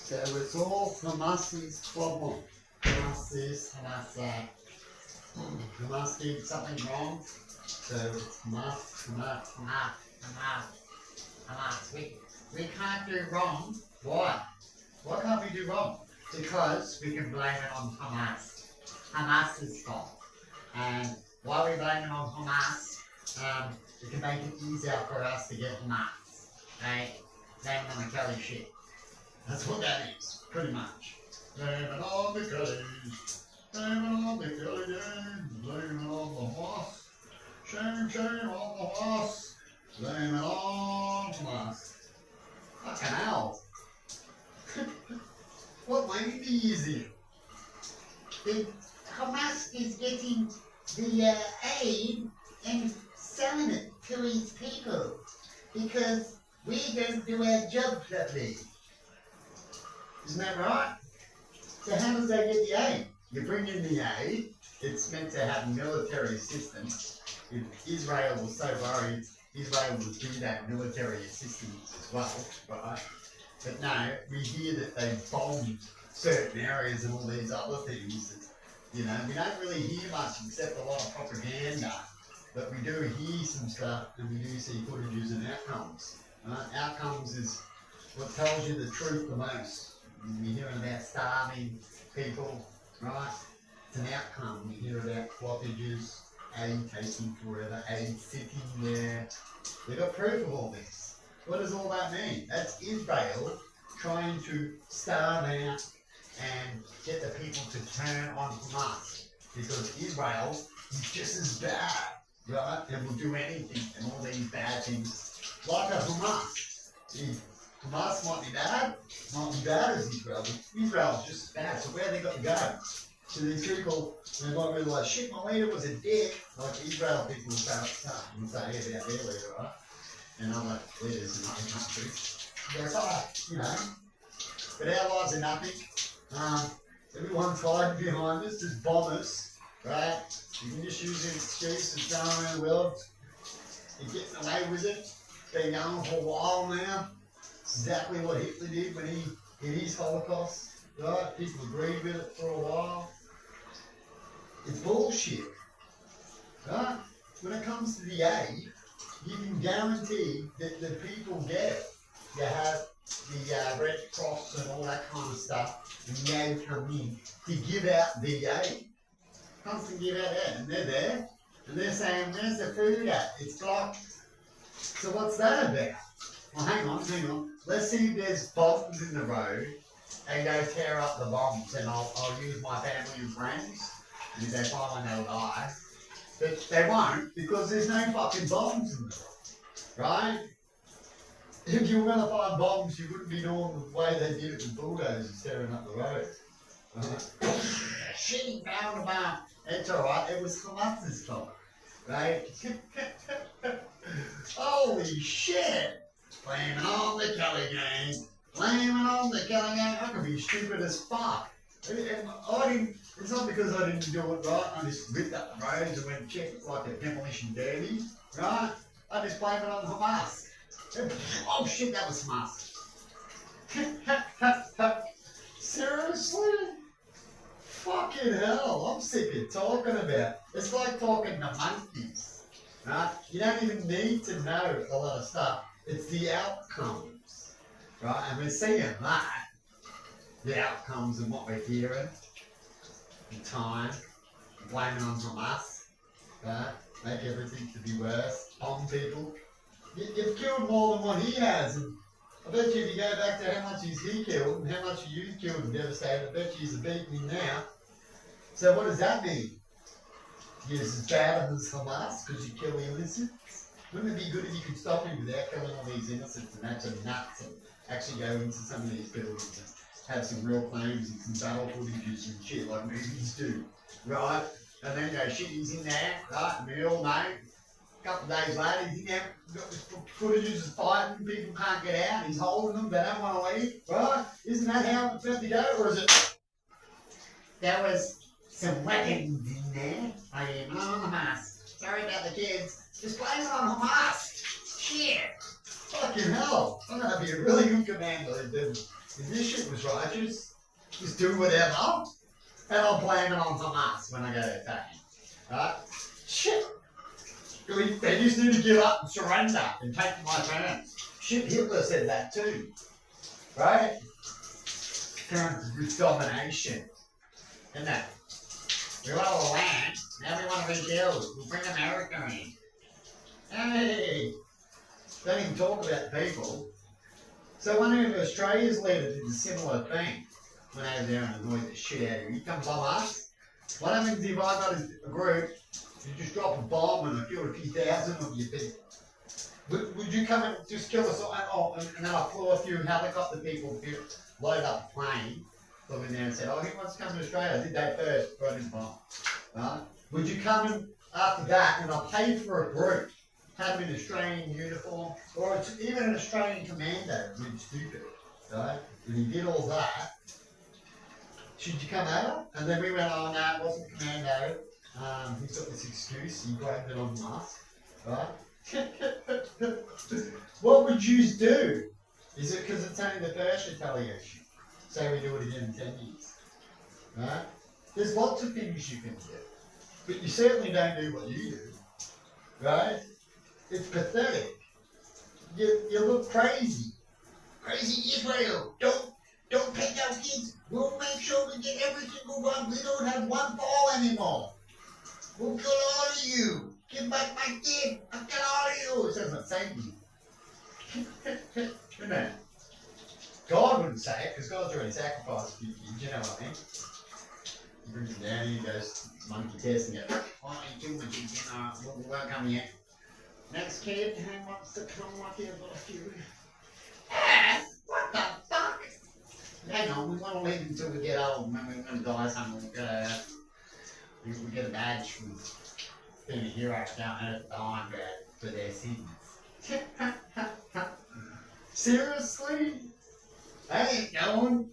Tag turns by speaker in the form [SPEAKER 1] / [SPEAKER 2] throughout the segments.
[SPEAKER 1] So it's all Hamas's problem. Hamas this, Hamas that. Hamas did something wrong. So it's Hamas. We can't do wrong. Why? Why can't we do wrong? Because we can blame it on Hamas. Hamas's fault. And why we blame it on Hamas, it can make it easier for us to get Hamas. Right? Blame it on the Kelly shit. That's what that is, pretty much. Blame it on the Kellys. Blame it on the Kelly gang. Blame it on the Hamas. Shame on the Hamas. Blame it on Hamas. Fucking hell. What lady is it? The Hamas is getting the aid and selling it to his people because we don't do our job properly. Isn't that right? So how does they get the aid? You bring in the aid, it's meant to have military assistance. If Israel was so worried, Israel would do that military assistance as well, right? But no, we hear that they bombed certain areas and all these other things. That, you know, we don't really hear much except a lot of propaganda. But we do hear some stuff and we do see footages and outcomes. Right? Outcomes is what tells you the truth the most. We're hearing about starving people, right? It's an outcome. We hear about blockages, aid taking forever, aid sitting there. We've got proof of all this. What does all that mean? That's Israel trying to starve out and get the people to turn on Hamas. Because Israel is just as bad, right? And will do anything and all these bad things. Like a Hamas. Hamas might be bad as Israel, but Israel's just as bad. So where they got to go? To these people, they might be like, shit, my leader was a dick. Like Israel people will say about their leader, right? And other leaders in other countries. That's alright, you know. But our lives are nothing. Everyone's hiding behind us, just bomb us, right? You can just use an excuse that's going around the world. You're getting away with it. It's been going on for a while now. It's exactly what Hitler did when he did his Holocaust, right? People agreed with it for a while. It's bullshit, right? When it comes to the aid, you can guarantee that the people get it. You have the Red Cross and all that kind of stuff, and the aid come in to give out the aid. Comes to give out aid, and they're there, and they're saying, where's the food at? It's blocked. So what's that about? Well, hang on. Let's see if there's bombs in the road, and go tear up the bombs, and I'll use my family and friends, and if they find one, they'll die. But they won't, because there's no fucking bombs in the road, right? If you were going to find bombs, you wouldn't be doing the way they did it with bulldozers tearing up the road. Right? She found a bomb. It's alright, it was Hamas's fault, right? Holy shit! Blaming on the Kelly gang. Blaming on the Kelly gang. I could be stupid as fuck. It's not because I didn't do it right. I just ripped up the roads and went check. It's like a demolition derby, right? I just blame it on Hamas. Oh shit, that was Hamas. Seriously? Fucking hell, I'm sick of talking about it. It's like talking to monkeys, right? You don't even need to know a lot of stuff. It's the outcomes, right? And we're seeing that. The outcomes and what we're hearing. The time. Blaming on Hamas, right? Make everything to be worse. Bomb people. You've killed more than what he has. And I bet you if you go back to how much he killed and how much you've killed and devastated, I bet you he's beating him now. So what does that mean? You're as bad as Hamas because you kill innocents? Wouldn't it be good if you could stop him without killing all these innocents and actually nuts and actually go into some of these buildings and have some real claims and some battle footages and shit like movies do, right? And then go, shit, he's in there, right? And we all know. A couple of days later, he's in there, got this footages of fighting, people can't get out, he's holding them, they don't want to leave, right? Isn't that how it's meant to go, or is it? There was some weapons in there. I am on Hamas. Sorry about the kids. Just blame it on Hamas. Shit. fucking hell, I'm gonna be a really good commander. If this shit was righteous, just do whatever, and I'll blame it on Hamas when I go to attack him. Right? Shit. They just need to give up and surrender and take my turn. Shit, Hitler said that too. Right? Terms of domination. Isn't that? We want all the land, now we want to rebuild. We'll bring America in. Hey! Don't even talk about people. So one of Australia's leaders did a similar thing when I was there and annoyed the shit out of you. He comes on us. What happens if I got a group, you just drop a bomb and I kill a few thousand of your people? Would you come and just kill us all? And then I flew a few helicopter people to load up a plane, flew in there and said, oh, who wants to come to Australia? I did that first, brought in a bomb. Right? Would you come in after that and I paid for a group, have them in Australian uniform, or it's even an Australian commando, really stupid, right? And he did all that. Should you come over? And then we went, oh no, it wasn't commando. He's got this excuse, he blamed it on us, right? What would you do? Is it because it's only the first retaliation? Say we do it again in 10 years. Right? There's lots of things you can do. But you certainly don't do what you do. Right? It's pathetic. You look crazy. Crazy Israel. Don't take our kids. We'll make sure we get every single one. We don't have one ball anymore. We'll kill all of you. Give back my kid. I'll kill all of you. It says not Satan. Isn't it? God wouldn't say it because God's already sacrificed for you. Do you know what I mean? He brings him down and he goes monkey test and goes, why don't you kill my kid? We won't come yet. Next kid who wants to come like here like you. What the fuck? Hang on, we want to live until we get old. When we're going to die somewhere, we get a badge from being a hero down at the Iron Grad for their sins. Seriously? I ain't going.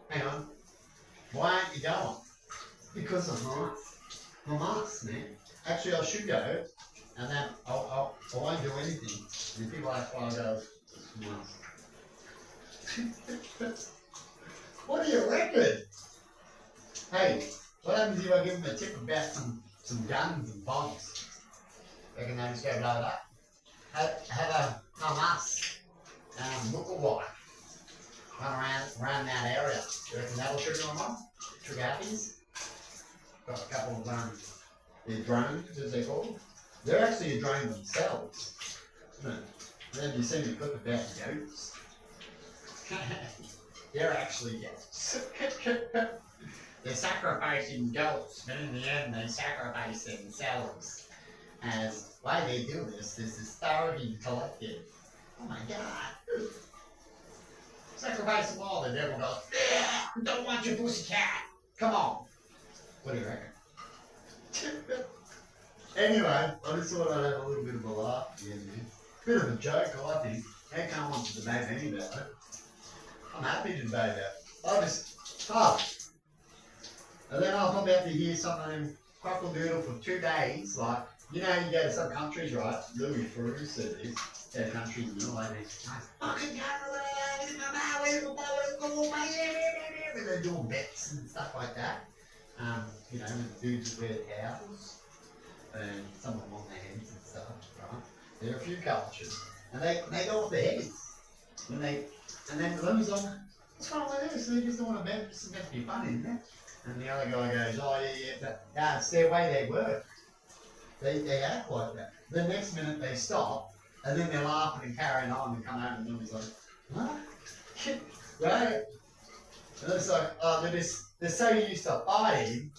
[SPEAKER 1] Hang on. Why aren't you going? Because of Hamas. Hamas, man. Actually, I should go, and then I won't do anything. And people ask why I go, Hamas. What do you reckon? Hey, what happens if I give them a tip about some guns and bombs? Reckon they just go blow it up? Have a Hamas lookalike run around that area. You reckon that'll trigger them on? Trigger happies? Got a couple of they're drones, as they're called. They're actually a drone themselves. Isn't it? And then you see me clip about goats. They're actually goats. They're sacrificing goats, but in the end they sacrifice themselves. As why they do this, this is starving collective. Oh my god. Sacrifice them all, the devil goes, don't want your pussy cat. Come on. What do you reckon? Anyway, I just thought I'd have a little bit of a laugh again, man. Bit of a joke, I think. I can't want to debate any about it. I'm happy to debate that. And then I'm about to hear some of them quackle-doodle for 2 days, like, you know, you go to some countries, right? Louis Frew said this. There are countries in the middle, like this. Fucking and they're doing bets and stuff like that. You know, the dudes wear towels, and some of them on their heads and stuff, right? There are a few cultures, and they go off their heads. And then Louis on, what's wrong with this? They just don't want to bet, it's meant to be fun, isn't it? And the other guy goes, oh yeah, it's their way they work. They act like that. The next minute they stop, and then they're laughing and carrying on and come out and Louis like, what? Right? And it's like, oh, they're so used to fighting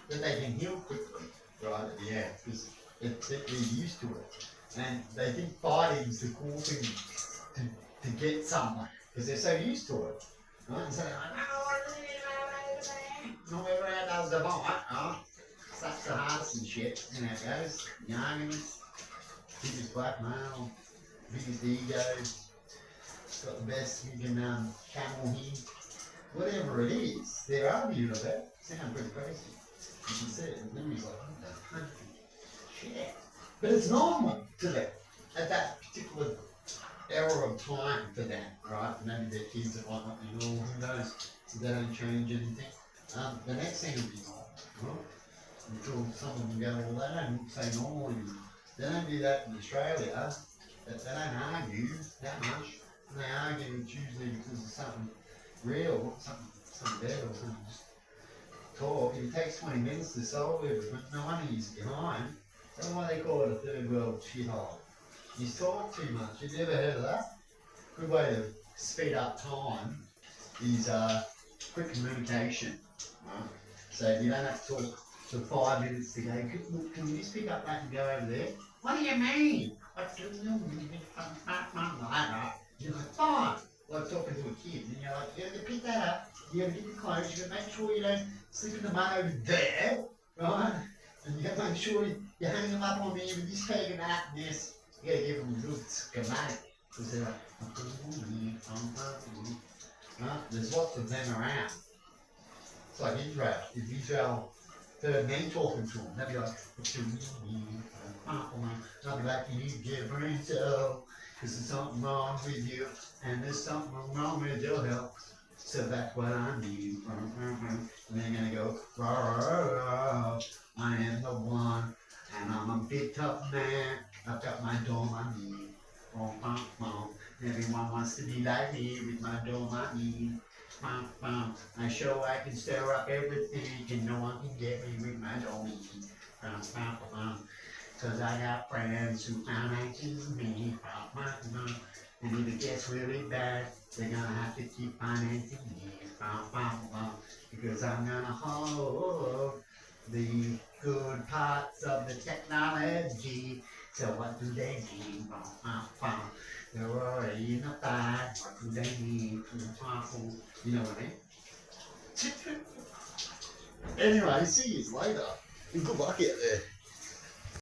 [SPEAKER 1] that they can heal quickly, right, at the end, because they're used to it. And they think fighting's the cool thing to get somewhere, because they're so used to it. Right? And so they're like, whoever does the fight, slaps the hearts and shit, and it goes, the arguments, biggest blackmail, biggest ego, got the best freaking camel here. Whatever it is, they're arguing about it. Sound pretty crazy. You can see it, and then he's like, oh, shit. But it's normal to them.
[SPEAKER 2] at that particular era of time for that, right? Maybe their kids that might not be normal, who knows? If they don't change anything. The next thing will be normal, right? Until some of them go, well, they don't say normal anymore. They don't do that in Australia. They don't argue that much. And they argue it's usually because of something real, something bad or something. Just talk. If it takes 20 minutes to solve everything, no wonder he's behind. That's why they call it a third world shithole. You talk too much. Have you ever heard of that? Good way to speed up time is quick communication. Right? So you don't have to talk for 5 minutes to go, can you just pick up that and go over there? What do you mean? What do you mean? You're like, fine. Like talking to a kid, and you're like, you have to pick that up, you have to get your clothes, you have to make sure you don't slip in the mud over there, right? And you have to make sure you hang them up on there with this tag and that and this. You gotta give them a good schematic. Because they're like, right? There's lots of them around. It's like Israel. If Israel heard me talking to them, they'd be like, what do you mean? They'll be like, you need to get a brain cell, because there's something wrong with you, and there's something wrong with your health. So that's what I need. And they're gonna go, rah, rah, rah, I am the one, and I'm a big tough man. I've got my dome I need. Everyone wants to be like me with my dome I need. I show I can stir up everything, and no one can get me with my dome. Cause I got friends who finances me. And if it gets really bad, they're gonna have to keep financing me. Because I'm gonna hold the good parts of the technology. So what do they mean? They're already in the fight. What do they mean? You know what I mean? Anyway, see you later. And good luck out there.